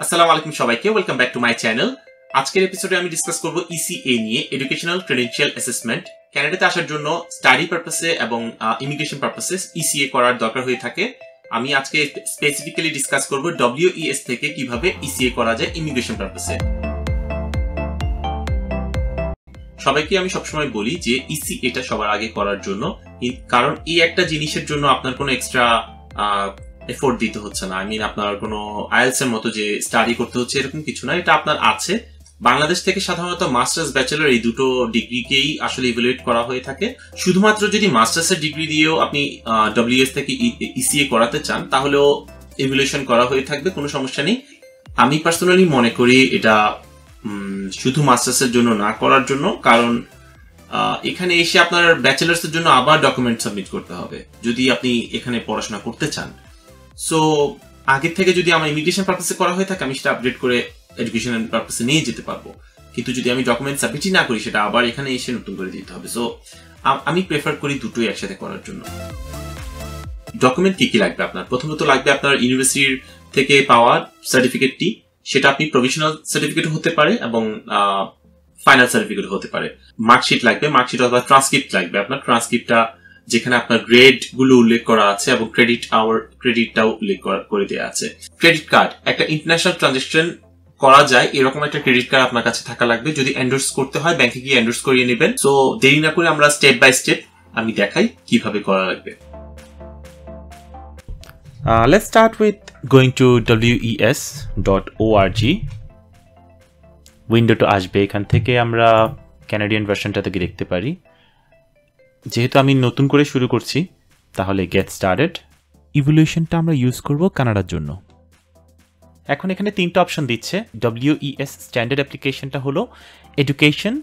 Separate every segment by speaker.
Speaker 1: আসসালামু আলাইকুম সবাইকে, welcome back to my channel. আজকের এপিসোডে আমি ডিসকাস করব ইসিএ নিয়ে, এডুকেশনাল ক্রেডেনশিয়াল অ্যাসেসমেন্ট। কানাডাতে আসার জন্য স্টাডি পারপাসে এবং ইমিগ্রেশন পারপাসে ইসিএ করার দরকার হয়ে থাকে। আমি আজকে স্পেসিফিক্যালি ডিসকাস করব ডব্লিউইএস থেকে কিভাবে ইসিএ করা যায় ইমিগ্রেশন পারপাসে। সবাইকে আমি সবসময় বলি যে ইসিএটা সবার আগে করার জন্য, কারণ এই একটা জিনিসের জন্য আপনার কোনো এক্সট্রা এফোর্ট দিতে হচ্ছে না। আপনার কোনো আইএলস এর মতো যে স্টাডি করতে হচ্ছে এরকম কিছু না, এটা আপনার আছে। বাংলাদেশ থেকে সাধারণত মাস্টার্স ব্যাচেলর এই দুটো ডিগ্রিকেই আসলে ইভ্যালুয়েট করা হয়ে থাকে। শুধুমাত্র যদি মাস্টার্স এর ডিগ্রি দিয়েও আপনি ডব্লিউএস থেকে ইসিএ করাতে চান তাহলেও ইভ্যালুয়েশন করা হয়ে থাকবে, কোনো সমস্যা নেই। আমি পার্সোনালি মনে করি এটা শুধু মাস্টার্স এর জন্য না করার জন্য, কারণ এখানে এসে আপনার ব্যাচেলার্স এর জন্য আবার ডকুমেন্ট সাবমিট করতে হবে যদি আপনি এখানে পড়াশোনা করতে চান। সো আগে থেকে যদি আমার ইমিগ্রেশন পারপাসে করা হয়ে থাকে আমি সেটা আপডেট করে এডুকেশন পারপাসে নিয়ে যেতে পারবো, কিন্তু যদি আমি ডকুমেন্ট সাবমিটই না করি সেটা আবার এখানে এসে নতুন করে দিতে হবে। সো আমি প্রেফার করি দুটোই একসাথে করার জন্য। ডকুমেন্ট কি কি লাগবে আপনার? প্রথমত লাগবে আপনার ইউনিভার্সিটির থেকে পাওয়া সার্টিফিকেটটি, সেটা আপনি প্রভিশনাল সার্টিফিকেট হতে পারে এবং ফাইনাল সার্টিফিকেট হতে পারে। মার্কশিট লাগবে, মার্কশিট অথবা ট্রান্সক্রিপ্ট লাগবে। আপনার ট্রান্সক্রিপ্টটা যেখানে আপনার গ্রেড গুলো উল্লেখ করা আছে এবং ক্রেডিটটাও উল্লেখ করে দেওয়া আছে। ক্রেডিট কার্ড, একটা ইন্টারন্যাশনাল ট্রানজাকশন করা যায় এরকম একটা ক্রেডিট কার্ড আপনার কাছে থাকা লাগবে। যদি এন্ডোর্স করতে হয় ব্যাংকে গিয়ে এন্ডোর্স করিয়ে নেবেন। সো দেরি না করে আমরা স্টেপ বাই স্টেপ আমি দেখাই কিভাবে করা লাগবে।
Speaker 2: Let's start with going to wes.org. উইন্ডোটা আসবে, এখান থেকে আমরা ক্যানাডিয়ান ভার্সনটা থেকে দেখতে পারি। যেহেতু আমি নতুন করে শুরু করছি তাহলে গেট স্টার্টেড। ইভ্যালুয়েশনটা আমরা ইউজ করব কানাডার জন্য। এখন এখানে তিনটা অপশন দিচ্ছে। ডব্লিউইএস স্ট্যান্ডার্ড অ্যাপ্লিকেশনটা হলো এডুকেশন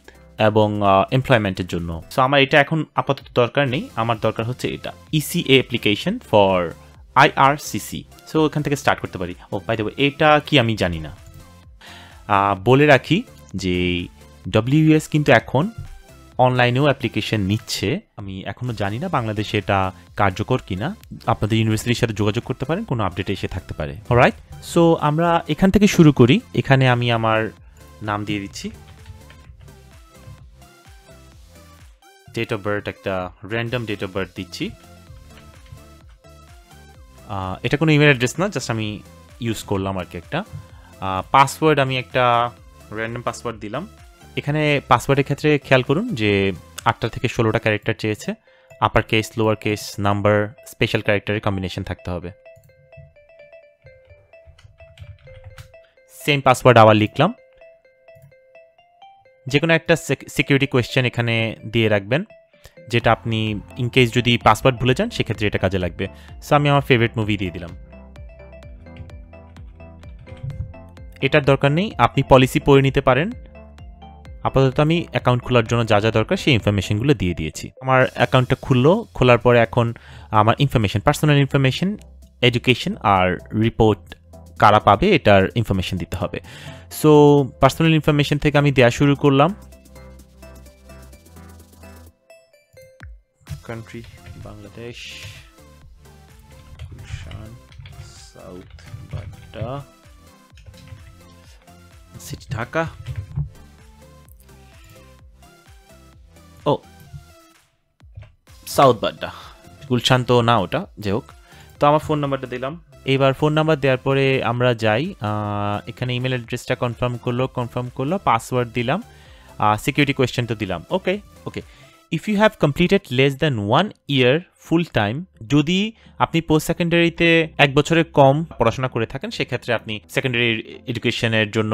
Speaker 2: এবং এমপ্লয়মেন্টের জন্য। সো আমার এটা এখন আপাতত দরকার নেই, আমার দরকার হচ্ছে এটা ECA application for IRCC. So এখান থেকে স্টার্ট করতে পারি। ও বাই দ্য ওয়ে, এটা কি আমি জানি না। বলে রাখি যে ডব্লিউইএস কিন্তু এখন অনলাইনেও অ্যাপ্লিকেশন নিচ্ছে। আমি এখনও জানি না বাংলাদেশে এটা কার্যকর কিনা। আপনাদের ইউনিভার্সিটির সাথে যোগাযোগ করতে পারেন, কোনো আপডেট এসে থাকতে পারে। অলরাইট, সো আমরা এখান থেকে শুরু করি। এখানে আমি আমার নাম দিয়ে দিচ্ছি, ডেট অফ বার্থ একটা র্যান্ডম ডেট অফ বার্থ দিচ্ছি। এটা কোনো ইমেল অ্যাড্রেস না, জাস্ট আমি ইউজ করলাম আর কি একটা পাসওয়ার্ড। আমি একটা র্যান্ডম পাসওয়ার্ড দিলাম। এখানে পাসওয়ার্ডের ক্ষেত্রে খেয়াল করুন যে 8টা থেকে 16টা ক্যারেক্টার চেয়েছে। Upper case, lower case, number, special ক্যারেক্টারের কম্বিনেশন থাকতে হবে। সেম পাসওয়ার্ড আবার লিখলাম। যে কোনো একটা সিকিউরিটি কোয়েশ্চেন এখানে দিয়ে রাখবেন, যেটা আপনি ইনকেস যদি পাসওয়ার্ড ভুলে যান সেক্ষেত্রে এটা কাজে লাগবে। সো আমি আমার ফেভারিট মুভি দিয়ে দিলাম। এটার দরকার নেই, আপনি পলিসি পড়ে নিতে পারেন। আপাতত আমি অ্যাকাউন্ট খোলার জন্য যা যা দরকার সেই ইনফরমেশনগুলো দিয়ে দিয়েছি। আমার অ্যাকাউন্টটা খোলার পরে এখন আমার ইনফরমেশন, পার্সোনাল ইনফরমেশন, এডুকেশন আর রিপোর্ট কারা পাবে এটার ইনফরমেশন দিতে হবে। সো পার্সোনাল ইনফরমেশন থেকে আমি দেওয়া শুরু করলাম। Country Bangladesh, Gulshan, south Badda, city Dhaka. ও সাউথ বাড্ডা, গুলশান তো না, ওটা যাই হোক। তো আমার ফোন নাম্বারটা দিলাম। এইবার ফোন নাম্বার দেওয়ার পরে আমরা যাই, এখানে ইমেল অ্যাড্রেসটা কনফার্ম করলো, পাসওয়ার্ড দিলাম, সিকিউরিটি কোয়েশ্চেন তো দিলাম। Okay. If you have completed less than 1 year full time, যদি আপনি পোস্ট সেকেন্ডারিতে 1 বছরের কম পড়াশোনা করে থাকেন সেক্ষেত্রে আপনি সেকেন্ডারি এডুকেশনের জন্য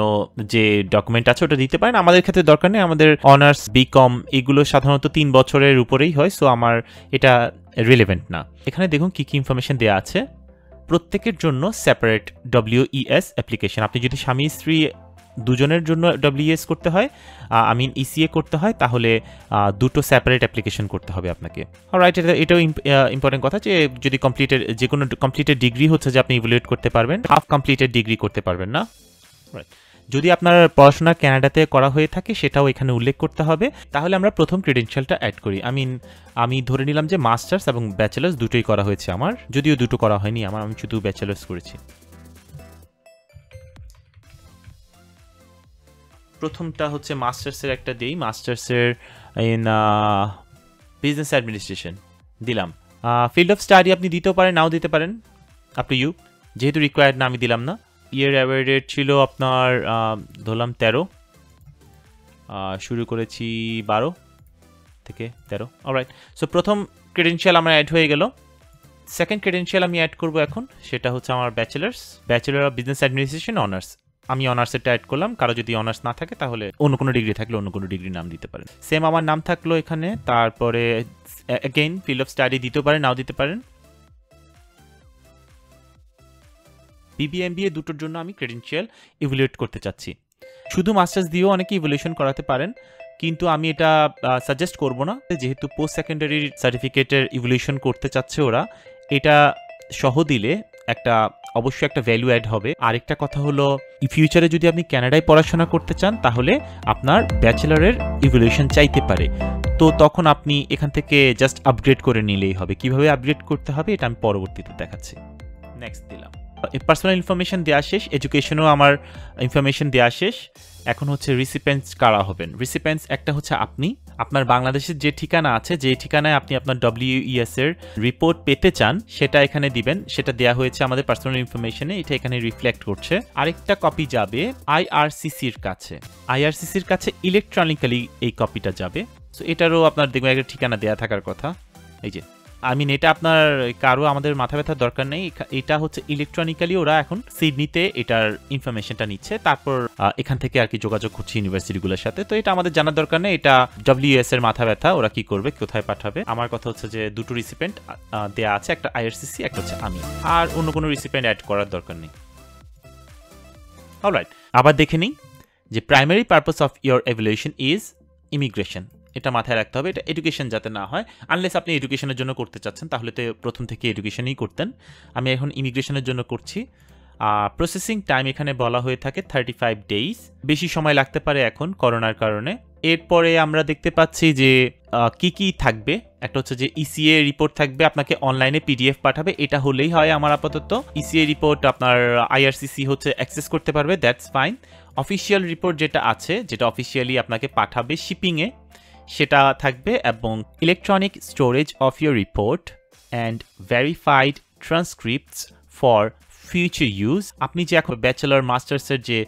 Speaker 2: যে ডকুমেন্ট আছে ওটা দিতে পারেন। আমাদের ক্ষেত্রে দরকার নেই, আমাদের অনার্স, বিকম এগুলো সাধারণত 3 বছরের উপরেই হয়। সো আমার এটা রিলেভেন্ট না। এখানে দেখুন কি কি ইনফরমেশন দেওয়া আছে। প্রত্যেকের জন্য সেপারেট ডব্লিউইএস অ্যাপ্লিকেশন। আপনি যদি স্বামী স্ত্রী দুজনের জন্য ডব্লিউএস করতে হয়, ইসিএ করতে হয়, তাহলে দুটো সেপারেট অ্যাপ্লিকেশন করতে হবে আপনাকে। অলরাইট, এটাও ইম্পর্টেন্ট কথা যে যদি যে কোনো কমপ্লিটেড ডিগ্রি হচ্ছে যে আপনি ইভ্যালুয়েট করতে পারবেন, হাফ কমপ্লিটেড ডিগ্রি করতে পারবেন না। রাইট, যদি আপনার পড়াশোনা কানাডাতে করা হয়ে থাকে সেটাও এখানে উল্লেখ করতে হবে। তাহলে আমরা প্রথম ক্রেডেনশিয়ালটা অ্যাড করি। আমি ধরে নিলাম যে মাস্টার্স এবং ব্যাচেলার্স দুটোই করা হয়েছে আমার, যদিও দুটো করা হয়নি, আমি শুধু ব্যাচেলার্স করেছি। প্রথমটা হচ্ছে মাস্টার্সের একটা দিই, মাস্টার্সের ইন বিজনেস অ্যাডমিনিস্ট্রেশন দিলাম। ফিল্ড অফ স্টাডি আপনি দিতেও পারেন, নাও দিতে পারেন, আপ টু ইউ, যেহেতু রিকোয়ার্ড না আমি দিলাম না। ইয়ার অ্যাওয়ার্ডেড ছিল আপনার ধরলাম 13, শুরু করেছি 12 থেকে 13। অলরাইট, সো প্রথম ক্রেডেনশিয়াল আমার অ্যাড হয়ে গেল। সেকেন্ড ক্রেডেনশিয়াল আমি অ্যাড করব এখন, সেটা হচ্ছে আমার bachelor of business administration honours. আমি অনার্সেরটা অ্যাড করলাম, কারো যদি অনার্স না থাকে তাহলে অন্য কোনো ডিগ্রি থাকলে অন্য কোনো ডিগ্রি নাম দিতে পারেন। সেম আমার নাম থাকলো এখানে। তারপরে অ্যাগেইন ফিল্ড অফ স্টাডি দিতেও পারেন, নাও দিতে পারেন। বিবিএ এমবিএ দুটোর জন্য আমি ক্রেডেনশিয়াল ইভ্যালুয়েট করতে চাচ্ছি। শুধু মাস্টার্স দিয়েও অনেকে ইভ্যালুয়েশন করাতে পারেন, কিন্তু আমি এটা সাজেস্ট করব না, যেহেতু পোস্ট সেকেন্ডারি সার্টিফিকেটের ইভ্যালুয়েশন করতে চাচ্ছে ওরা। এটা সহ দিলে অবশ্যই একটা ভ্যালু অ্যাড হবে। আরেকটা কথা হলো, ফিউচারে যদি আপনি কানাডায় পড়াশোনা করতে চান তাহলে আপনার ব্যাচেলরের ইভ্যালুয়েশন চাইতে পারে, তো তখন আপনি এখান থেকে জাস্ট আপগ্রেড করে নিলেই হবে। কিভাবে আপগ্রেড করতে হবে এটা আমি পরবর্তীতে দেখাচ্ছি। নেক্সট দিলাম। পার্সোনাল ইনফরমেশন দেওয়া শেষ, এডুকেশনও আমার ইনফরমেশন দেওয়া শেষ। এখন হচ্ছে রিসিপেন্টস কারা হবেন। রিসিপেন্টস একটা হচ্ছে আপনার বাংলাদেশের যে ঠিকানা আছে, যে ঠিকানায় আপনি আপনার WES এর রিপোর্ট পেতে চান সেটা এখানে দিবেন। সেটা দেওয়া হয়েছে আমাদের পার্সোনাল ইনফরমেশনে, এটা এখানে রিফ্লেক্ট করছে। আরেকটা কপি যাবে IRCCর কাছে। IRCCর কাছে ইলেকট্রনিক্যালি এই কপিটা যাবে। সো এটারও আপনার দেখবেন একটা ঠিকানা দেওয়া থাকার কথা। এই যে এটা আপনার কারো আমাদের মাথা ব্যথার দরকার নেই, এটা হচ্ছে ইলেকট্রনিক্যালি ওরা এখন সিডনিতে এটার ইনফরমেশনটা নিচ্ছে, তারপর এখান থেকে আর কি যোগাযোগ করছে ইউনিভার্সিটিগুলোর সাথে। তো এটা আমাদের জানার দরকার নেই, এটা WES এর মাথা ব্যথা, ওরা কি করবে, কোথায় পাঠাবে। আমার কথা হচ্ছে যে দুটো রিসিপেন্ট দেয়া আছে, একটা IRCC, একটা হচ্ছে আমি, আর অন্য কোনো রিসিপেন্ট অ্যাড করার দরকার নেই। অলরাইট, আবার দেখে নিই যে primary purpose of your evaluation is immigration. এটা মাথায় রাখতে হবে, এটা এডুকেশন যাতে না হয়। আনলেস আপনি এডুকেশনের জন্য করতে চাচ্ছেন তাহলে তো প্রথম থেকে এডুকেশনই করতেন। আমি এখন ইমিগ্রেশনের জন্য করছি। প্রসেসিং টাইম এখানে বলা হয়ে থাকে 35 ডেইজ, বেশি সময় লাগতে পারে এখন করোনার কারণে। এরপরে আমরা দেখতে পাচ্ছি যে কি থাকবে। একটা হচ্ছে যে ECA রিপোর্ট থাকবে, আপনাকে অনলাইনে PDF পাঠাবে, এটা হলেই হয় আমার আপাতত। ECA রিপোর্ট আপনার IRCC হচ্ছে অ্যাক্সেস করতে পারবে, দ্যাটস ফাইন। অফিসিয়াল রিপোর্ট যেটা আছে, যেটা অফিসিয়ালি আপনাকে পাঠাবে শিপিংয়ে, সেটা থাকবে। এবং electronic storage of your report and verified transcripts for future use. আপনি যে এখন ব্যাচেলর মাস্টার্সের যে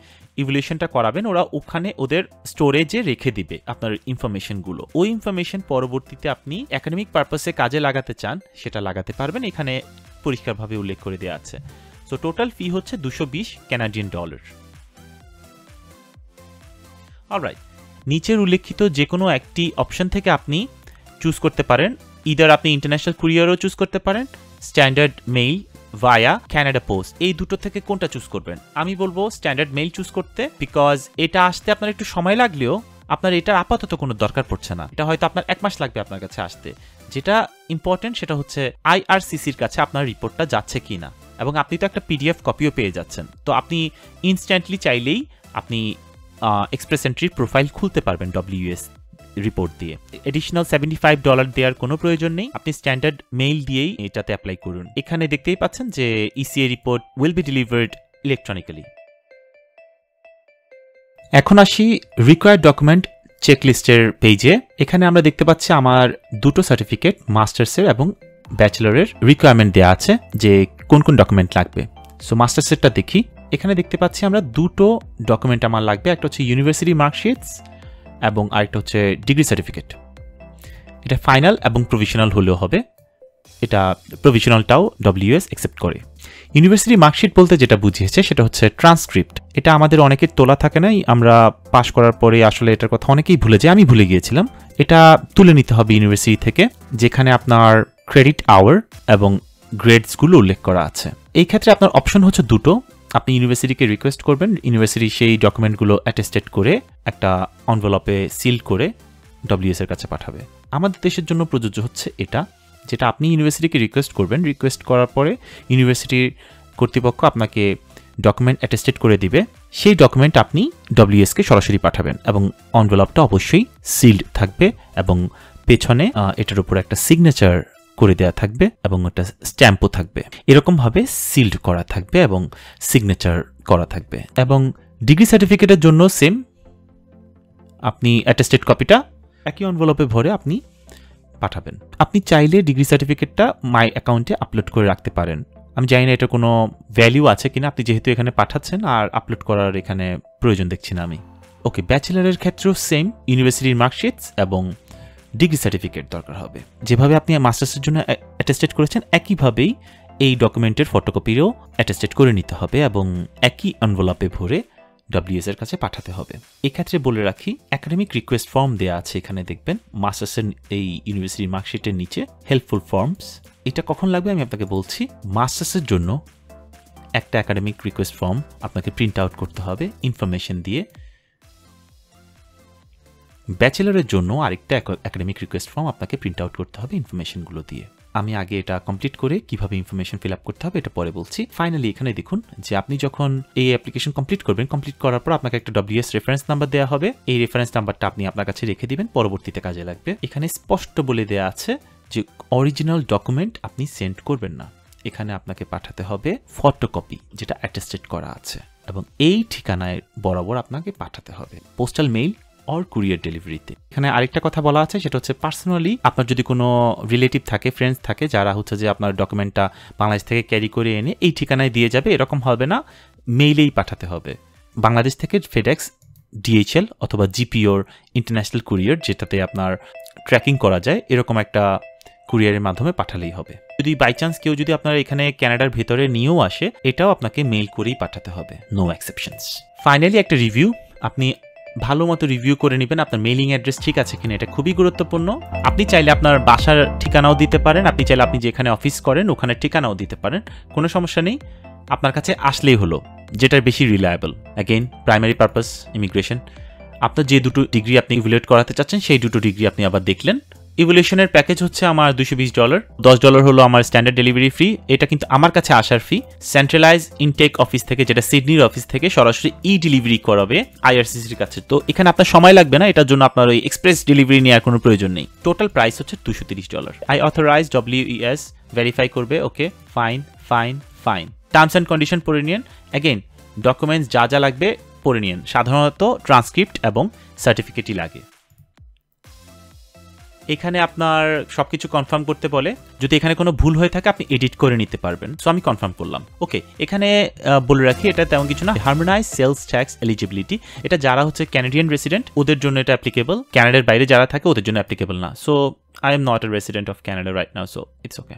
Speaker 2: ইভ্যালুয়েশনটা করাবেন, ওরা ওখানে ওদের স্টোরেজে রেখে দিবে আপনার ইনফরমেশনগুলো। ওই ইনফরমেশন পরবর্তীতে আপনি একাডেমিক পারপাসে কাজে লাগাতে চান সেটা লাগাতে পারবেন, এখানে পরিষ্কারভাবে উল্লেখ করে দেওয়া আছে। সো টোটাল ফি হচ্ছে $220। অলরাইট, নিচের উল্লেখিত যে কোনো একটি অপশন থেকে আপনি চুজ করতে পারেন। ইদার আপনি ইন্টারন্যাশনাল কুরিয়ারও চুজ করতে পারেন, স্ট্যান্ডার্ড মেইল ভায়া কানাডা পোস্ট, এই দুটো থেকে কোনটা চুজ করবেন। আমি বলবো স্ট্যান্ডার্ড মেইল চুজ করতে, বিকজ এটা আসতে আপনার একটু সময় লাগলেও আপনার এটার আপাতত কোনো দরকার পড়ছে না। এটা হয়তো আপনার 1 মাস লাগবে আপনার কাছে আসতে। যেটা ইম্পর্টেন্ট সেটা হচ্ছে IRCCর কাছে আপনার রিপোর্টটা যাচ্ছে কিনা, এবং আপনি তো একটা PDF কপিও পেয়ে যাচ্ছেন। তো আপনি ইনস্ট্যান্টলি চাইলেই আপনি এক্সপ্রেস এন্ট্রির প্রোফাইল খুলতে পারবেন WES রিপোর্ট দিয়ে। এডিশনাল $75 দেওয়ার কোনো প্রয়োজন নেই, আপনি স্ট্যান্ডার্ড মেইল দিয়েই এটাতে অ্যাপ্লাই করুন। এখানে দেখতেই পাচ্ছেন যে ECA report will be delivered electronically. এখন আসি রিকোয়ার্ড ডকুমেন্ট চেকলিস্টের পেজে। এখানে আমরা দেখতে পাচ্ছি আমার দুটো সার্টিফিকেট, মাস্টার্সের এবং ব্যাচেলরের রিকোয়ারমেন্ট দেওয়া আছে যে কোন কোন ডকুমেন্ট লাগবে। সো মাস্টার্সেরটা দেখি। এখানে দেখতে পাচ্ছি আমরা দুটো ডকুমেন্ট আমার লাগবে, একটা হচ্ছে ইউনিভার্সিটি মার্কশিটস এবং আরেকটা হচ্ছে ডিগ্রি সার্টিফিকেট। এটা ফাইনাল এবং প্রভিশনাল হলেও হবে, এটা প্রভিশনালটাও WES অ্যাকসেপ্ট করে। ইউনিভার্সিটি মার্কশিট বলতে যেটা বুঝিয়েছে সেটা হচ্ছে ট্রান্সক্রিপ্ট। এটা আমাদের অনেকের তোলা থাকে না, আমরা পাশ করার পরে আসলে এটার কথা অনেকেই ভুলে যায়, আমি ভুলে গিয়েছিলাম। এটা তুলে নিতে হবে ইউনিভার্সিটি থেকে, যেখানে আপনার ক্রেডিট আওয়ার এবং গ্রেডসগুলো উল্লেখ করা আছে। এই ক্ষেত্রে আপনার অপশন হচ্ছে দুটো, আপনি ইউনিভার্সিটিকে রিকোয়েস্ট করবেন, ইউনিভার্সিটি সেই ডকুমেন্টগুলো অ্যাটেস্টেড করে একটা এনভেলপে সিল করে WES এর কাছে পাঠাবে। আমাদের দেশের জন্য প্রযোজ্য হচ্ছে এটা, যেটা আপনি ইউনিভার্সিটিকে রিকোয়েস্ট করবেন, রিকোয়েস্ট করার পরে ইউনিভার্সিটির কর্তৃপক্ষ আপনাকে ডকুমেন্ট অ্যাটেস্টেড করে দিবে। সেই ডকুমেন্ট আপনি WES কে সরাসরি পাঠাবেন এবং এনভেলপটা অবশ্যই সিলড থাকবে এবং পেছনে এটার উপর একটা সিগনেচার করে দেওয়া থাকবে এবং একটা স্ট্যাম্পও থাকবে, এরকমভাবে সিলড করা থাকবে এবং সিগনেচার করা থাকবে। এবং ডিগ্রি সার্টিফিকেটের জন্য সেম, আপনি অ্যাটেস্টেড কপিটা একই এনভেলপে ভরে আপনি পাঠাবেন। আপনি চাইলে ডিগ্রি সার্টিফিকেটটা মাই অ্যাকাউন্টে আপলোড করে রাখতে পারেন। আমি জানি না এটা কোনো ভ্যালু আছে কিনা, আপনি যেহেতু এখানে পাঠাচ্ছেন আর আপলোড করার এখানে প্রয়োজন দেখছি না আমি। ওকে, ব্যাচেলারের ক্ষেত্রেও সেম, ইউনিভার্সিটির মার্কশিটস এবং ডিগ্রি সার্টিফিকেট দরকার হবে। যেভাবে আপনি মাস্টার্সের জন্য অ্যাটেস্টেড করেছেন একইভাবেই এই ডকুমেন্টের ফটোকপিও অ্যাটেস্টেড করে নিতে হবে এবং একই এনভেলপে ভরে WS এর কাছে পাঠাতে হবে। এক্ষেত্রে বলে রাখি, একাডেমিক রিকোয়েস্ট ফর্ম দেওয়া আছে এখানে, দেখবেন মাস্টার্সের এই ইউনিভার্সিটির মার্কশিটের নিচে হেল্পফুল ফর্মস। এটা কখন লাগবে আমি আপনাকে বলছি। মাস্টার্সের জন্য একটা একাডেমিক রিকোয়েস্ট ফর্ম আপনাকে প্রিন্ট আউট করতে হবে ইনফরমেশন দিয়ে। ব্যাচেলরের জন্য আরেকটা একাডেমিক রিকোয়েস্ট ফর্ম আপনাকে প্রিন্ট আউট করতে হবে ইনফরমেশনগুলো দিয়ে। আমি আগে এটা কমপ্লিট করে কিভাবে ইনফরমেশন ফিল আপ করতে হবে এটা পরে বলছি। ফাইনালি এখানে দেখুন যে আপনি যখন এই অ্যাপ্লিকেশন কমপ্লিট করবেন, কমপ্লিট করার পর আপনাকে একটা WS রেফারেন্স নাম্বার দেওয়া হবে। এই রেফারেন্স নাম্বারটা আপনি আপনার কাছে রেখে দিবেন, পরবর্তীতে কাজে লাগবে। এখানে স্পষ্ট বলে দেওয়া আছে যে অরিজিনাল ডকুমেন্ট আপনি সেন্ড করবেন না, এখানে আপনাকে পাঠাতে হবে ফটোকপি যেটা অ্যাটেস্টেড করা আছে এবং এই ঠিকানায় বরাবর আপনাকে পাঠাতে হবে, পোস্টাল মেইল অর কুরিয়ার ডেলিভারিতে। এখানে আরেকটা কথা বলা আছে, সেটা হচ্ছে পার্সোনালি আপনার যদি কোনো রিলেটিভ থাকে, ফ্রেন্ডস থাকে, যারা হচ্ছে যে আপনার ডকুমেন্টটা বাংলাদেশ থেকে ক্যারি করে এনে এই ঠিকানায় দিয়ে যাবে, এরকম হবে না, মেইলেই পাঠাতে হবে। বাংলাদেশ থেকে ফেডেক্স, DHL অথবা GPOর ইন্টারন্যাশনাল কুরিয়ার, যেটাতে আপনার ট্র্যাকিং করা যায়, এরকম একটা কুরিয়ারের মাধ্যমে পাঠালেই হবে। যদি বাই চান্স কেউ যদি আপনার এখানে কানাডার ভেতরে নিয়েও আসে, এটাও আপনাকে মেইল করেই পাঠাতে হবে, নো এক্সেপশনস। ফাইনালি একটা রিভিউ, আপনি ভালো মতো রিভিউ করে নেবেন আপনার মেইলিং অ্যাড্রেস ঠিক আছে কিনা, এটা খুবই গুরুত্বপূর্ণ। আপনি চাইলে আপনার বাসার ঠিকানাও দিতে পারেন, আপনি চাইলে আপনি যেখানে অফিস করেন ওখানে ঠিকানাও দিতে পারেন, কোনো সমস্যা নেই, আপনার কাছে আসলেই হলো, যেটার বেশি reliable. Again primary purpose immigration, আপনার যে দুটো ডিগ্রি আপনি ইভ্যালুয়েট করাতে চাচ্ছেন সেই দুটো ডিগ্রি আপনি আবার দেখলেন। ইভ্যালুয়েশনের প্যাকেজ হচ্ছে আমার $220, $10 হলো আমার স্ট্যান্ডার্ড ডেলিভারি ফি, এটা কিন্তু আমার কাছে আসার ফি। সেন্ট্রালাইজ ইনটেক অফিস থেকে, যেটা সিডনির অফিস থেকে সরাসরি ডেলিভারি করাবে IRCCর কাছে, তো এখানে আপনার সময় লাগবে না, এটার জন্য আপনার ওই এক্সপ্রেস ডেলিভারি নেওয়ার কোনো প্রয়োজন নেই। টোটাল প্রাইস হচ্ছে $230। আই অথরাইজ WES ভেরিফাই করবে, okay fine fine fine. Terms and condition পড়ে নিন। অ্যাগেইন ডকুমেন্টস যা যা লাগবে পড়ে নিন, সাধারণত ট্রান্সক্রিপ্ট এবং সার্টিফিকেটই লাগে। এখানে আপনার সবকিছু কনফার্ম করতে বলে, যদি এখানে কোনো ভুল হয়ে থাকে আপনি এডিট করে নিতে পারবেন। সো আমি কনফার্ম করলাম, ওকে। এখানে বলে রাখি এটা তেমন কিছু না, হারমোনাইজ সেলস ট্যাক্স এলিজিবিলিটি, এটা যারা হচ্ছে ক্যানাডিয়ান রেসিডেন্ট ওদের জন্য এটা অ্যাপ্লিকেবল, কানাডার বাইরে যারা থাকে ওদের জন্য অ্যাপ্লিকেবল না। So I am not a resident of Canada right now, so it's okay.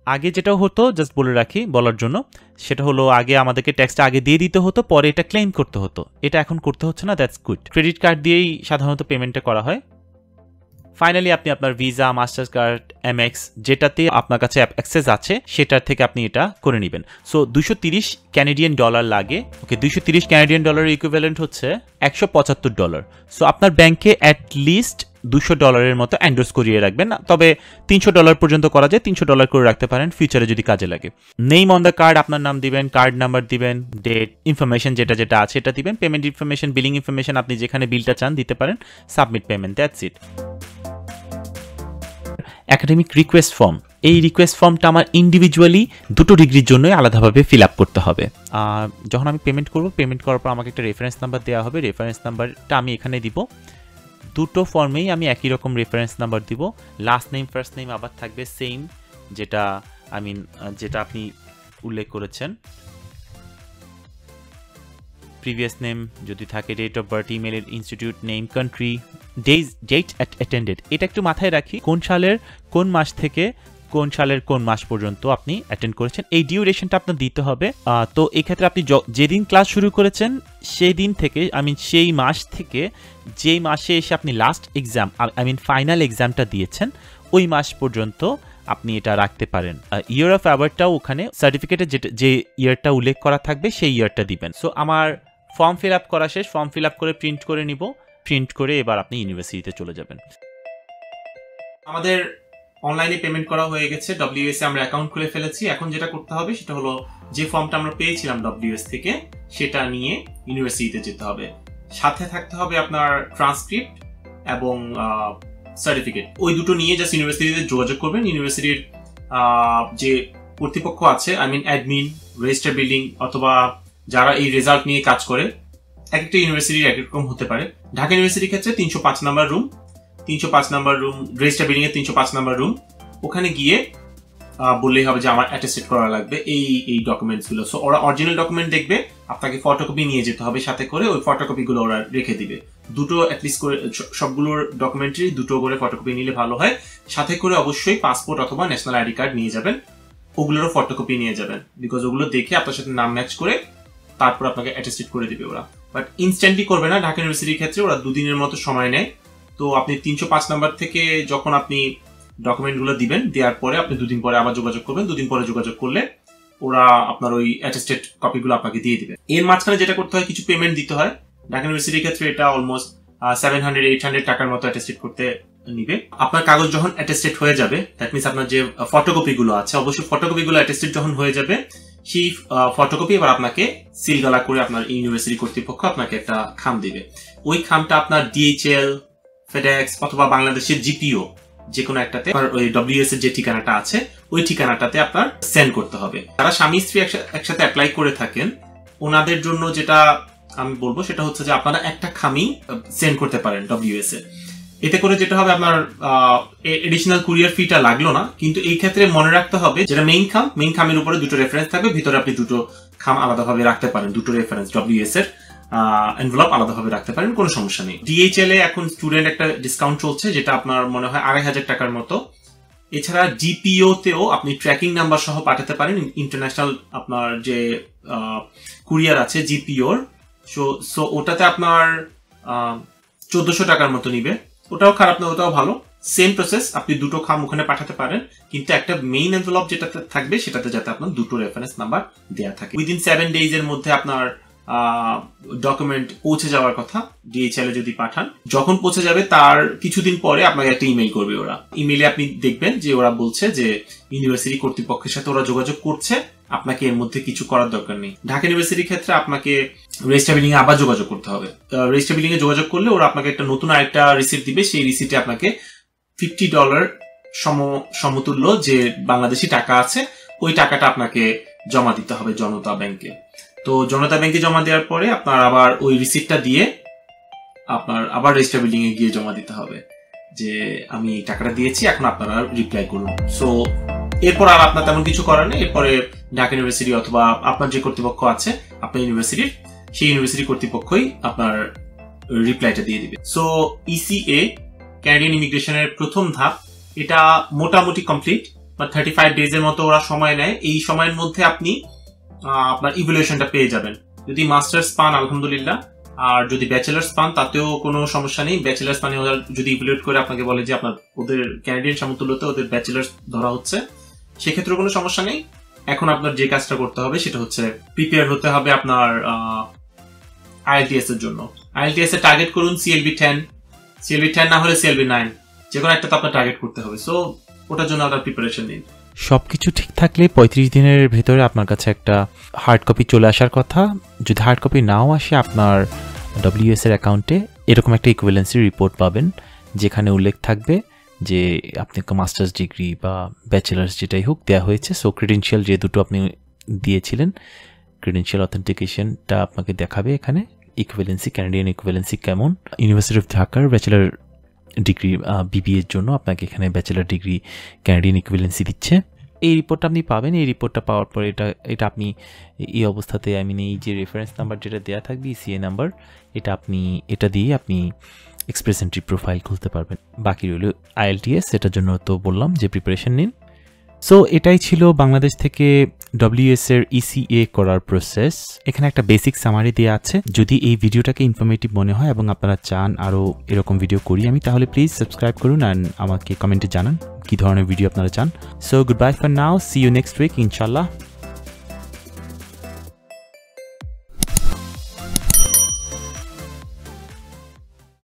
Speaker 2: আগে যেটা হতো, জাস্ট বলে রাখি বলার জন্য, সেটা হলো আগে আমাদেরকে ট্যাক্সটা আগে দিয়ে দিতে হতো, পরে এটা ক্লেম করতে হতো, এটা এখন করতে হচ্ছে না, দ্যাটস গুড। ক্রেডিট কার্ড দিয়েই সাধারণত পেমেন্টটা করা হয়। ফাইনালি আপনি আপনার ভিসা, মাস্টার্স কার্ড, MX যেটাতে আপনার কাছে অ্যাক্সেস আছে সেটার থেকে আপনি এটা করে নেবেন। সো $230 ক্যানাডিয়ান লাগে, ওকে। $230 ক্যানাডিয়ান ইকুইভ্যালেন্ট হচ্ছে $175। সো আপনার ব্যাংকে অ্যাটলিস্ট $200 মতো এন্ডোর্স করিয়ে রাখবেন, তবে $300 পর্যন্ত করা যায়, $300 করে রাখতে পারেন ফিউচারে যদি কাজে লাগে। নেম অন দ্য কার্ড, আপনার নাম দিবেন, কার্ড নাম্বার দিবেন, ডেট, ইনফরমেশন যেটা যেটা আছে এটা দিবেন, পেমেন্ট ইনফরমেশন, বিলিং ইনফরমেশন, আপনি যেখানে বিলটা চান দিতে পারেন, submit payment, that's it. Academic request form, এই রিকোয়েস্ট ফর্মটা আমার ইন্ডিভিজুয়ালি দুটো ডিগ্রির জন্যই আলাদাভাবে ফিল আপ করতে হবে। যখন আমি পেমেন্ট করব, পেমেন্ট করার পর আমাকে একটা রেফারেন্স নাম্বার দেওয়া হবে, রেফারেন্স নাম্বারটা আমি এখানে দিব। দুটো ফর্মেই আমি একই রকম রেফারেন্স নাম্বার দিব, লাস্ট নেম ফার্স্ট নেম আবার থাকবে সেম, যেটা যেটা আপনি উল্লেখ করেছেন। প্রিভিয়াস নেম যদি থাকে, date of birth, email, institute name, country, date attended, এটা একটু মাথায় রাখি, কোন সালের কোন মাস থেকে কোন সালের কোন মাস পর্যন্ত আপনি অ্যাটেন্ড করেছেন, এই ডিউরেশনটা আপনার দিতে হবে। তো এই ক্ষেত্রে আপনি যেদিন ক্লাস শুরু করেছেন সেই দিন থেকে, সেই মাস থেকে যেই মাসে এসে আপনি লাস্ট এক্সাম, ফাইনাল এক্সামটা দিয়েছেন, ওই মাস পর্যন্ত আপনি এটা রাখতে পারেন। ইয়ার অফ অ্যাওয়ার্ডটাও ওখানে সার্টিফিকেটে যে ইয়ারটা উল্লেখ করা থাকবে সেই ইয়ারটা দিবেন। সো আমার ফর্ম ফিল আপ করা শেষ, ফর্ম ফিল আপ করে প্রিন্ট করে নিব, প্রিন্ট করে এবার আপনি ইউনিভার্সিটিতে চলে যাবেন।
Speaker 1: আমাদের অনলাইনে পেমেন্ট করা হয়ে গেছে, WS আমরা অ্যাকাউন্ট খুলে ফেলেছি। এখন যেটা করতে হবে সেটা হলো যে ফর্মটা আমরা পেয়েছিলাম WS থেকে সেটা নিয়ে ইউনিভার্সিটিতে যেতে হবে। সাথে থাকতে হবে আপনার ট্রান্সক্রিপ্ট এবং সার্টিফিকেট, ওই দুটো নিয়ে জাস্ট ইউনিভার্সিটিতে যোগাযোগ করবেন। ইউনিভার্সিটির যে কর্তৃপক্ষ আছে, অ্যাডমিন, রেজিস্টার বিল্ডিং অথবা যারা এই রেজাল্ট নিয়ে কাজ করে এক একটা ইউনিভার্সিটির এক রকম হতে পারে। ঢাকা ইউনিভার্সিটির ক্ষেত্রে 305 number room, 305 number room, register building এর 305 নাম্বার রুম। ওখানে গিয়ে বললেই হবে যে আমার অ্যাটেস্টেড করা লাগবে এই ডকুমেন্টস গুলো। সো ওরা অরিজিনাল ডকুমেন্ট দেখবে, আপনাকে ফটোকপি নিয়ে যেতে হবে সাথে করে, ওই ফটোকপি গুলো ওরা রেখে দিবে। দুটো অ্যাটলিস্ট করে সবগুলোর ডকুমেন্টারি দুটো করে ফটোকপি নিলে ভালো হয়। সাথে করে অবশ্যই পাসপোর্ট অথবা ন্যাশনাল আইডি কার্ড নিয়ে যাবেন, ওগুলোরও ফটোকপি নিয়ে যাবেন, বিকজ ওগুলো দেখে আপনার সাথে নাম ম্যাচ করে তারপর আপনাকে অ্যাটেস্টেড করে দিবে ওরা। বাট ইনস্ট্যান্টলি করবে না, ঢাকা ইউনিভার্সিটির ক্ষেত্রে ওরা 2 দিনের মতো সময় নেয়। তো আপনি 305 নাম্বার থেকে যখন আপনি ডকুমেন্ট গুলো দিবেন, দেওয়ার পরে আপনি 2 দিন পরে আবার যোগাযোগ করবেন। 2 দিন পরে যোগাযোগ করলে ওরা আপনার ওই অ্যাটেস্টেড কপিগুলো আপনাকে দিয়ে দিবে। এর মাঝখানে যেটা করতে হয়, কিছু পেমেন্ট দিতে হয়। ঢাকা ইউনিভার্সিটির ক্ষেত্রে এটা অলমোস্ট 700-800 টাকার মতো অ্যাটেস্টেড করতে নিবে। আপনার কাগজ যখন অ্যাটেস্টেড হয়ে যাবে, দ্যাট মিনস আপনার যে ফটোকপি গুলো আছে, অবশ্যই ফটোকপি গুলো অ্যাটেস্টেড যখন হয়ে যাবে, সেই ফটোকপি এবার আপনাকে সিলগালা করে আপনার ইউনিভার্সিটি কর্তৃপক্ষ আপনাকে একটা খাম দিবে। ওই খামটা আপনার DHL, FedEx অথবা বাংলাদেশের GPO যে কোনো একটাতে ওই WS এর যে ঠিকানাটা আছে ওই ঠিকানাটাতে আপনার সেন্ড করতে হবে। যারা স্বামী স্ত্রী একসাথে অ্যাপ্লাই করে থাকেন, ওনাদের জন্য যেটা আমি বলবো সেটা হচ্ছে যে আপনারা একটা খামি সেন্ড করতে পারেন WS এ। এতে করে যেটা হবে, আপনার এডিশনাল কুরিয়ার ফিটা লাগলো না। কিন্তু এই ক্ষেত্রে মনে রাখতে হবে, যেটা মেইন খামের উপরে 2টো রেফারেন্স থাকবে, ভিতরে আপনি 2টো খাম আলাদাভাবে রাখতে পারেন, 2টো রেফারেন্স WS এর এনভেলপ আলাদাভাবে রাখতে পারেন, কোনো সমস্যা নেই। DHL এ এখন স্টুডেন্ট একটা ডিসকাউন্ট চলছে, যেটা আপনার মনে হয় 2500 টাকার মতো। এছাড়া GPO তেও আপনি ট্র্যাকিং নাম্বার সহ পাঠাতে পারেন, ইন্টারন্যাশনাল আপনার যে কুরিয়ার আছে GPOর। সো ওটাতে আপনার 1400 টাকার মতো নিবে। ওটাও খারাপ না, ওটাও ভালো। সেম প্রসেস, আপনি 2টো খাম ওখানে পাঠাতে পারেন, কিন্তু একটা মেইন এনভেলপ যেটাতে থাকবে সেটাতে যাতে আপনার 2টো রেফারেন্স নাম্বার দেওয়া থাকে। উইদিন 7 days এর মধ্যে আপনার ডকুমেন্ট পৌঁছে যাওয়ার কথা DHL এ যদি পাঠান। যখন পৌঁছে যাবে তার কিছুদিন পরে আপনাকে একটা ইমেল করবে ওরা। ইমেলে আপনি দেখবেন যে ওরা বলছে যে ইউনিভার্সিটি কর্তৃপক্ষের সাথে ওরা যোগাযোগ করছে, আপনাকে এর মধ্যে কিছু করার দরকার নেই। ঢাকা ইউনিভার্সিটির ক্ষেত্রে আপনাকে রেজিস্টার বিল্ডিং এ আবার যোগাযোগ করতে হবে। রেজিস্টার বিল্ডিং এ যোগাযোগ করলে ওরা আপনাকে একটা নতুন আরেকটা রিসিপ্ট দিবে। সেই রিসিপ্টে আপনাকে $50 সমতুল্য যে বাংলাদেশি টাকা আছে, ওই টাকাটা আপনাকে জমা দিতে হবে জনতা ব্যাংকে। তো জনতা ব্যাংকে জমা দেওয়ার পরে আপনার আবার ওই রিসিপ্টটা দিয়ে আপনার আবার রেজিস্টার বিল্ডিং এ গিয়ে জমা দিতে হবে যে আমি এই টাকাটা দিয়েছি, এখন আপনারা রিপ্লাই করুন। সো এরপর আর আপনার তেমন কিছু করার নেই। এরপরে ঢাকা ইউনিভার্সিটি অথবা আপনার যে কর্তৃপক্ষ আছে আপনার ইউনিভার্সিটির, সেই ইউনিভার্সিটি কর্তৃপক্ষই আপনার রিপ্লাইটা দিয়ে দিবে। সো ECA ক্যানাডিয়ান ইমিগ্রেশনের প্রথম ধাপ, এটা মোটামুটি কমপ্লিট, বা 35 days এর মতো ওরা সময় নেয়। এই সময়ের মধ্যে আপনি আপনার ইভ্যালুয়েশনটা পেয়ে যাবেন। যদি মাস্টার্স পান আলহামদুলিল্লাহ, আর যদি ব্যাচেলার্স পান তাতেও কোনো সমস্যা নেই। ব্যাচেলার্স পানে ওরা যদি ইভ্যালুয়েট করে আপনাকে বলে যে আপনার ওদের ক্যানাডিয়ান সমতুল্যতে ওদের ব্যাচেলার্স ধরা হচ্ছে, সেক্ষেত্রে কোনো সমস্যা নেই। এখন আপনার যে কাজটা করতে হবে সেটা হচ্ছে প্রিপেয়ার হতে হবে আপনার IELTS এর জন্য। IELTS এর টার্গেট করুন CLB 10, CLB 10 না হলে CLB 9, যে কোনো একটা তো আপনার টার্গেট করতে হবে। সো ওটার জন্য আপনার প্রিপারেশন নিন।
Speaker 2: সবকিছু ঠিক থাকলে 35 দিনের ভেতরে আপনার কাছে একটা হার্ড কপি চলে আসার কথা। যদি হার্ড কপি নাও আসে, আপনার WS এর অ্যাকাউন্টে এরকম একটা ইকুইভ্যালেন্সি রিপোর্ট পাবেন, যেখানে উল্লেখ থাকবে যে আপনাকে মাস্টার্স ডিগ্রি বা ব্যাচেলার্স যেটাই হোক দেওয়া হয়েছে। সো ক্রেডেনশিয়াল যে দুটো আপনি দিয়েছিলেন, ক্রেডেনশিয়াল অথেন্টিকেশনটা আপনাকে দেখাবে এখানে। ইকুইভ্যালেন্সি, ক্যানাডিয়ান ইকুইভ্যালেন্সি কেমন, ইউনিভার্সিটি অফ ঢাকার ব্যাচেলার ডিগ্রি BBA এর জন্য আপনাকে এখানে ব্যাচেলার ডিগ্রি ক্যানাডিয়ান ইকুইভ্যালেন্সি দিচ্ছে। এই রিপোর্টটা আপনি পাবেন। এই রিপোর্টটা পাওয়ার পরে এটা আপনি এই অবস্থাতে এই যে রেফারেন্স নাম্বার যেটা দেওয়া থাকবে ECA নাম্বার, এটা দিয়ে আপনি এক্সপ্রেস এন্ট্রি প্রোফাইল খুলতে পারবেন। বাকি রইল IELTS, এটার জন্য তো বললাম যে প্রিপারেশন নিন। সো এটাই ছিল বাংলাদেশ থেকে WS এর ECA করার প্রসেস। এখানে একটা বেসিক সামারি দেওয়া আছে। যদি এই ভিডিওটাকে ইনফরমেটিভ মনে হয় এবং আপনারা চান আরও এরকম ভিডিও করি আমি, তাহলে প্লিজ সাবস্ক্রাইব করুন অ্যান্ড আমাকে কমেন্টে জানান কী ধরনের ভিডিও আপনারা চান। So goodbye for now, see you next week ইনশাল্লাহ।